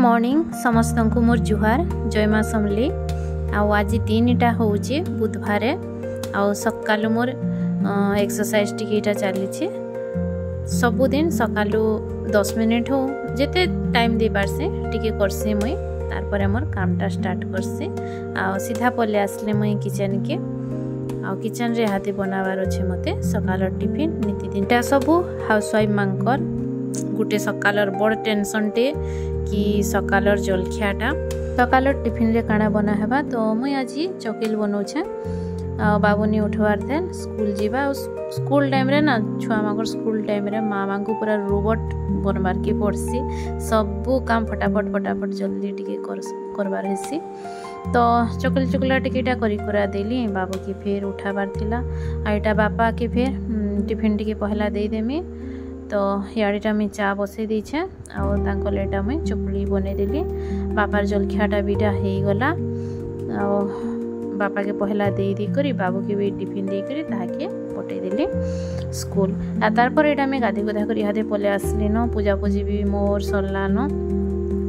Morning समस्त को मोर जुहार जय माँ समली। आज 3टा होउची बुधवार आउ सकालु मोर एक्सरसाइज टिकेटा चली सबुदिन सकालु 10 मिनिट हो जेते टाइम दे पारसे टिके करसी मुई तारपर मोर कामटा स्टार्ट करसी आ सीधा पले आसले मुई किचन के आ किचन रे हाथी बनावार अच्छे मते सकाल टिफिन नीति दिनटा सबू हाउसवाइफ मांकर गोटे सकालर बड़ टेंशन टे कि सकालर जलखियाटा सकालर टिफिन रे काना बना हेबा तो मुई आज चकिल बनौछे बाबूनी उठवार थे स्कूल जीवा स्कूल टाइम रे ना छुआ मांकर स्कूल टाइम रे मामा को पूरा रोबोट बनबार के पड़सी सबू काम फटाफट फटाफट जल्दी टिके करबार हेसी तो चकल चकला टिकेटा करी करा देली बाबू की फिर उठाबार थिला आइटा बापा के फिर टिफिन टिके पहला दे देमी तो याड़ीटा मुझे चा बसई देछे आउ लेटा मुझे चकुली बने देली बापार जलखियाटा बीटा हो गला बापा के पहला दे दी करी बाबू के भी टिफिन दे करी ताके पठे देली स्कूल आ तारपर एटा मैं गाधी गुधा करी हाथे पले आसली न पूजा पूजी भी मोर सरला न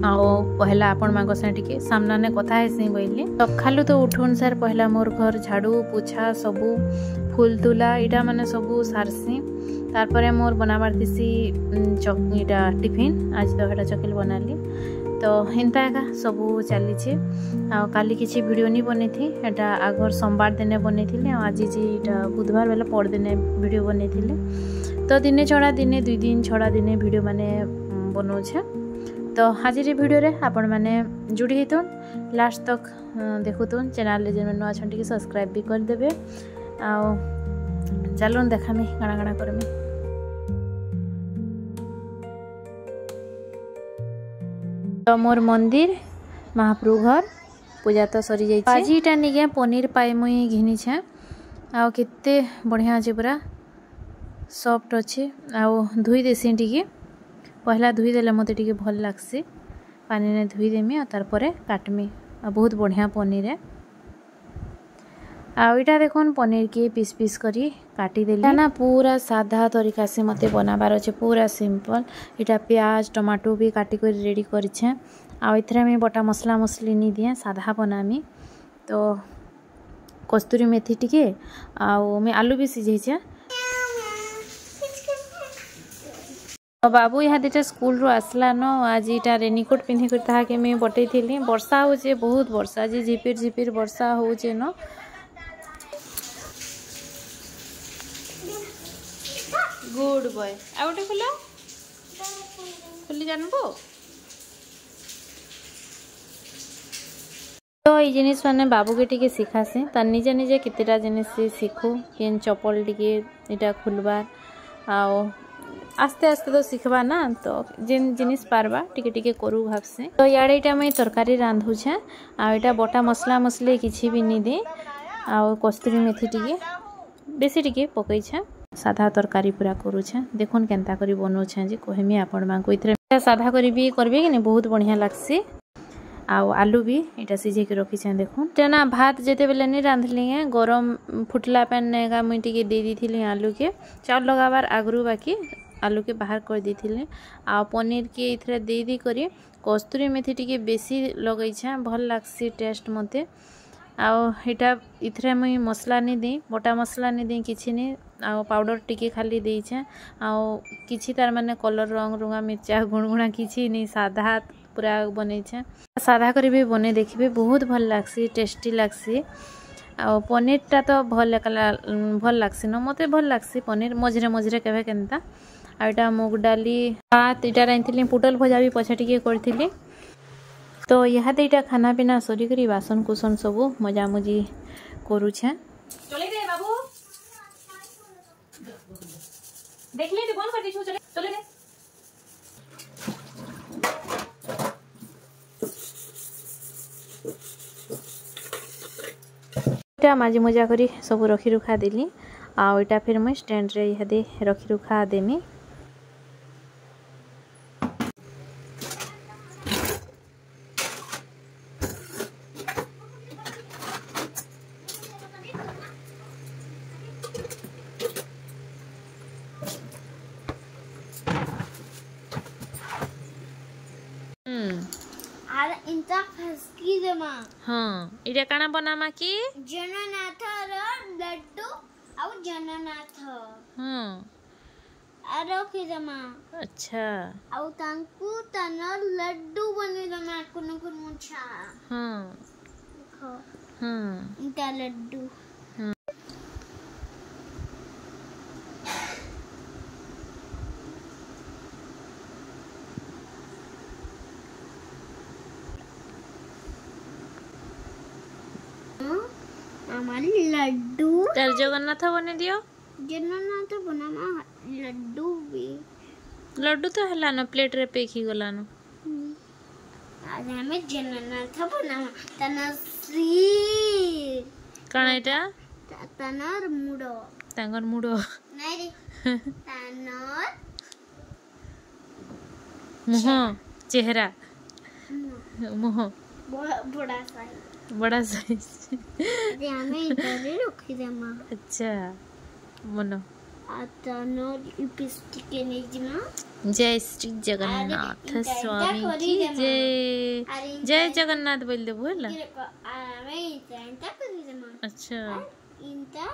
आओ पहला आपण मांग से टिके सामना ने कथा हेसी बोइली सखालु तो उठुन सार पहला मोर घर झाड़ू पोछा सबू फूल तुला इटा माने सबू सारसी तारपरे मोर बनाबार थीसी इटा टिफिन आज तो हेटा चकिल बनाली तो हिंता एका सबू चली आ काली किसी वीडियो नहीं बनी थी एटा आगर सोमवार दिन बनी थी आज जी इटा बुधवार बेला पर दिन वीडियो बनी थी तो दिने छड़ा दिने 2 दिन छड़ा दिने वीडियो माने बनाऊे तो आज वीडियो रे आपण माने जुड़ी हेतु लास्ट तक देखुन चैनल जेन नुआ छंटी सब्सक्राइब भी कर देबे आ चलो देखामी काना काना करमी तो मोर मंदिर महाप्रभु घर पूजा तो सरी जाइए आज इटा निके पनीर पाए मुई घिनी छे आ केते बढ़िया अछि पूरा सॉफ्ट अछि आ धुई देसी टिके पहला धुई देले मते टिके भल लागसी पानी ने धुई देमी आ तार परे काटमी आ बहुत बढ़िया पनीर है आईटा देखुन पनीर के पीस पीस करी काटी देली ना पूरा साधा तरीका से मते बनाबार अच्छे पूरा सिंपल इटा प्याज टमाटो भी काटी कर रेडी करिछे आ इथरे में बटा मसला मसली नहीं दिए साधा बनामी तो कस्तूरी मेथी टिके आ मैं आलू भी सिझे तो बाबू यहाँ दिटा स्कूल रू आसला न आज इटा रेनिकोट पिंधि कर ताहा के मैं बटई थी वर्षा होचे बहुत वर्षा आज झिपिर झिपिर वर्षा होचे न गुड बॉय आ गोटे खुला खुली जानबो तो ये जिनिस माने बाबू के टिके सिखासे त निजे निजे कितेटा जिनिस से सीखो केन चपल टिके इटा खुलबार आओ आस्ते आस्ते तो सीखबा ना तो जिन जिनिस पारबा टिके टिके करू भाबसे तो याडे इटा मैं तरकारी रांधु छे आ इटा बटा मसला मसले किछि भी नहीं दे आ कस्तूरी मेथी टिके बेसी टिके पकई छे साधा तरकारी पूरा करू छे देखुन केनता करी बनौ छे जे कहमी आपण मा को इथरे साधा करी भी करबे कि नहीं बहुत बढ़िया लागसी आ आलू भी इटा सिझे के रखी छे देखुन टेना भात जेते बेले नहीं रांधली है गरम फुटला पेन नेगा मुई टिके दे दी थिली आलू के चाउल लगाबार आगरू बाकी आलू के बाहर कर दी थिले आ पनीर के इथरे दे दी करी कस्तूरी मेथी टिके बेसी लगई छे भल लागसी टेस्ट मते आउ इटा इथरे मुई मसला नहीं दी बटा मसला नहीं दी किछि नहीं आ पाउडर टिके खाली देई छे आ किछि तार माने कलर रंग रुंगा मिर्चा गुणगुणा किछि नहीं साधा पूरा बनै छे साधा करी भी बने देखिबे बहुत भल लागसी टेस्टी लागसी आ पनीर टा तो भल लागसी न मते भल लागसी पनीर मझरे मझरे केबे केनता आ इटा मूग डाली भात इटा रांधली पुटल भजा भी पछा टिके करथिली तो यहाँ इटा खाना पीना सरी करी बासन कुसन सबू मजा मजी करू छे चले रे बाबू देख ले बंद कर दी छु चले रे इटा माजी मजा करी सब रखी रुखा देली आ इटा फिर मैं स्टैंड रे यहाँ दे रखी रुखा देमी आर इंता फसकी देमा हाँ इटा काना बनामा की जननाथ रो लड्डू आउ जननाथ हाँ आरो की देमा अच्छा आउ तांकु तनर लड्डू बने देमा कुन कुन मुछा हाँ देखो हाँ इंता लड्डू हमारी लड्डू तार जगन्नाथ बने दियो जगन्नाथ बनामा लड्डू भी लड्डू तो हला न प्लेट रे पेक ही गला न आज हमें जगन्नाथ बनामा तनर श्री काना इटा तनर मुडो तांगर मुडो नहीं रे तनर मुह चेहरा मुह बड़ा बड़ा साइज साइज अरे हमें इधर ही रखी दे माँ अच्छा मनो तनर लिपस्टिक के निजना जय श्री जगन्नाथ स्वामी की जय जय जगन्नाथ बोल दे बोला हमें इंता करी दे माँ अच्छा इंता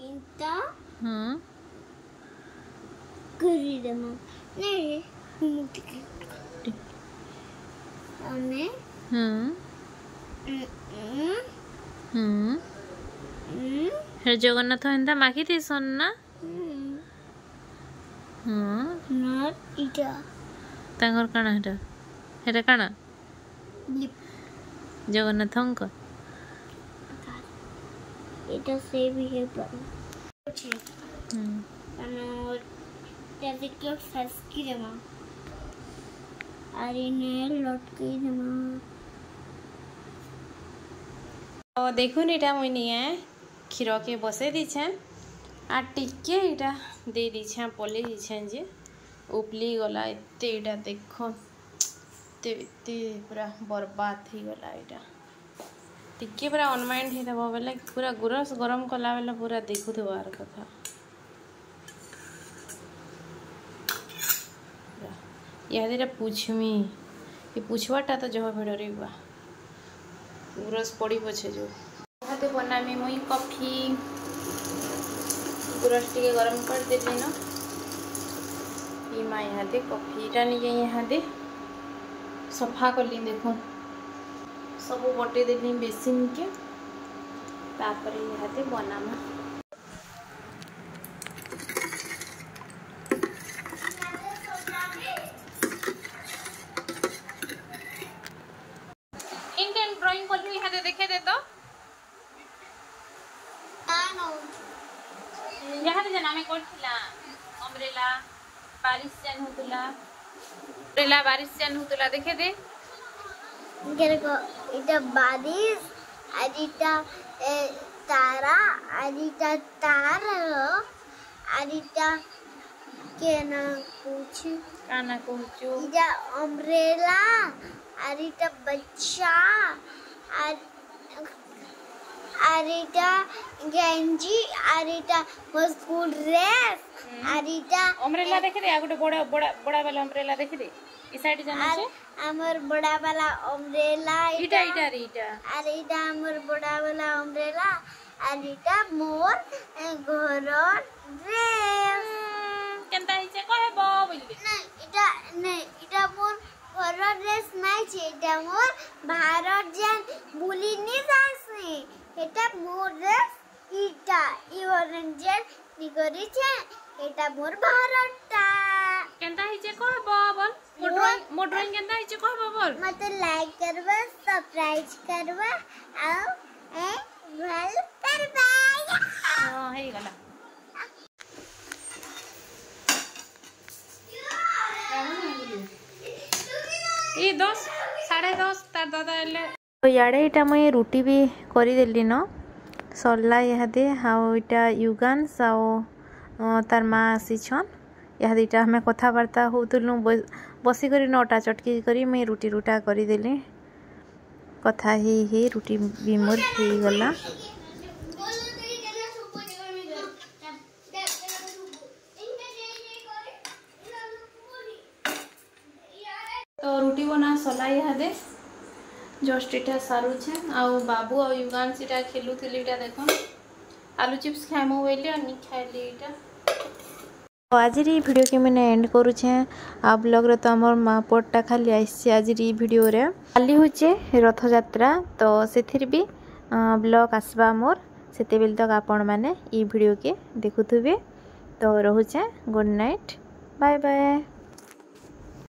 इंता हाँ करी दे माँ नहीं मुट्ठी हमें हाँ हे जगन्नाथ एंता माखी थी सन ना हाँ नॉट इटा तांगर काना हेटा हेटा काना लिप जगन्नाथଙ୍କ इटा से भी है पर कुछ और जैसे कि फस की जमा अरे ने लटकी जमा तो देखुन इटा मुई निए क्षीर के बसे दीछे आ टिके इटा दे दीछे पले दीछे जे उपली गला एते इटा देखो एते पूरा बर्बाद ही गला इटा टिके पूरा अनमाइंड हे दबो बेले पूरा गुरस गरम कला बेले पूरा देखु देवार कथा यादेरा पूछमी ये पूछवाटा तो जह भिड़रे बा गुरस पड़ी पछे जो हाथे बनामी मुई कॉफी गुरस टिके गरम कर देली न पीमा यहाँ दे कॉफीटा नहीं यहाँ दे सफा कली देखो सब बटे देली बेसिन के तापर यहाँ दे बनामा ड्राइंग कर यहाँ दे देखे दे तो यहाँ जे नामे करथिला अम्ब्रेला बारिश चैन होतला अम्ब्रेला बारिश चैन होतला देखे दे देखो इटा बारिश आदिता तारा आदिता तार आदिता के ना कुछ काना कहचो इटा अम्ब्रेला आदिता बच्चा आरिटा गंजी आरिटा स्कूल ड्रेस आरिटा अम्ब्रेला देखे दे आगुटे बड़ा बड़ा बड़ा वाला अम्ब्रेला देखे दे ई साइड जाना छे हमर बड़ा वाला अम्ब्रेला इटा इटा रे इटा आरिटा हमर बड़ा वाला अम्ब्रेला आरिटा मोर घर ड्रेस केनता हिचे कहबो बोलबे नहीं इटा मोर घर ड्रेस नहीं छे इटा मोर भारत जान बुली नि जासे এটা মোর ইটা ইওরেঞ্জের নিগরি ছে এটা মোর ভারতটা কেনতা হিচে কহব বল মোর ড্রয়িং কেনতা হিচে কহব বল মতে লাইক করবা সাবস্ক্রাইব করবা আর ভাল করবা हां হেই গলা ये 10 10:30 तार दादा एले तो याडे इटा मैं रुटी भी करदेली न सरला इहादे हाँ इटा युगान साओ तार माँ आसीछन इहादे इटा हमें कथबार्ता होतलु बसिक नटा चटकी करी मैं रुटी रुटा करदेली कथा ही रुटी भी मोर हो गला तो रुटी बना गला इहादे जस्ट इटा सारुछे आउ बाबू आ युगान सीटा खेलुथिली इटा देखो आलू चिप्स खाइमु बोली और नी खाइली इटा। तो आज वीडियो के मैंने एंड करुचे आ ब्लॉग रे तो हमर माँ पटटा खाली आइसे आज वीडियो रे खाली होचे रथ यात्रा तो सेथिर भी ब्लॉग आसबा मोर सेते बेल तक आपण माने ई वीडियो के देखुथुबे। तो रहुचे गुड नाइट बाय बाय।